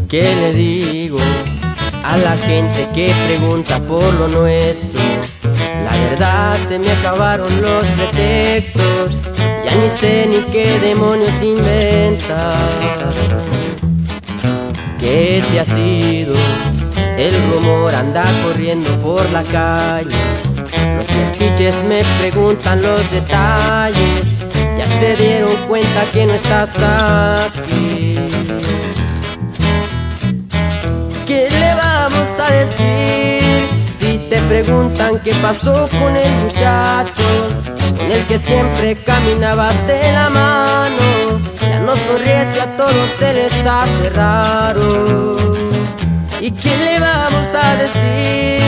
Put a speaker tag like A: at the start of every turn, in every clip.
A: ¿Qué le digo a la gente que pregunta por lo nuestro? La verdad, se me acabaron los pretextos. Ya ni sé ni qué demonios inventar. ¿Qué te ha sido? El rumor anda corriendo por la calle. Los metiches me preguntan los detalles. Ya se dieron cuenta que no estás aquí. ¿Qué le vamos a decir si te preguntan qué pasó con el muchacho con el que siempre caminabas de la mano? Ya no sonríes y a todos se les hace raro. ¿Y qué le vamos a decir?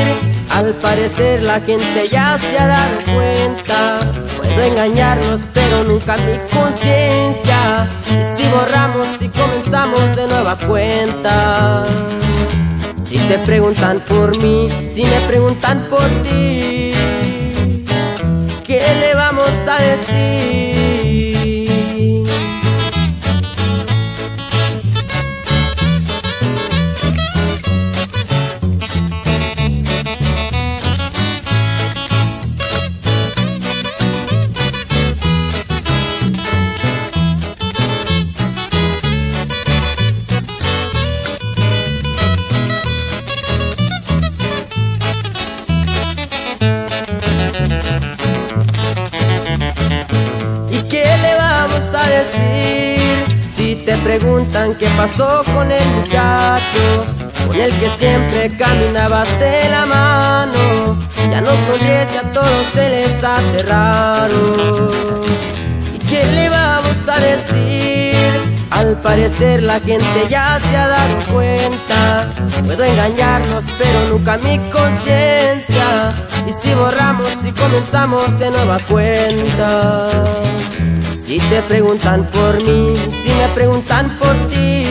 A: Al parecer la gente ya se ha dado cuenta. Puedo engañarlos pero nunca mi conciencia. Y si borramos y comenzamos de nueva cuenta. Si te preguntan por mí, si me preguntan por ti, ¿qué le vamos a decir? ¿Y qué le vamos a decir si te preguntan qué pasó con el muchacho con el que siempre caminabas de la mano? Ya no sonríes y a todos se les hace raro. ¿Y qué le vamos a decir? Al parecer la gente ya se ha dado cuenta. Puedo engañarlos pero nunca mi conciencia. Y si borramos y comenzamos de nueva cuenta. Si te preguntan por mí, si me preguntan por ti,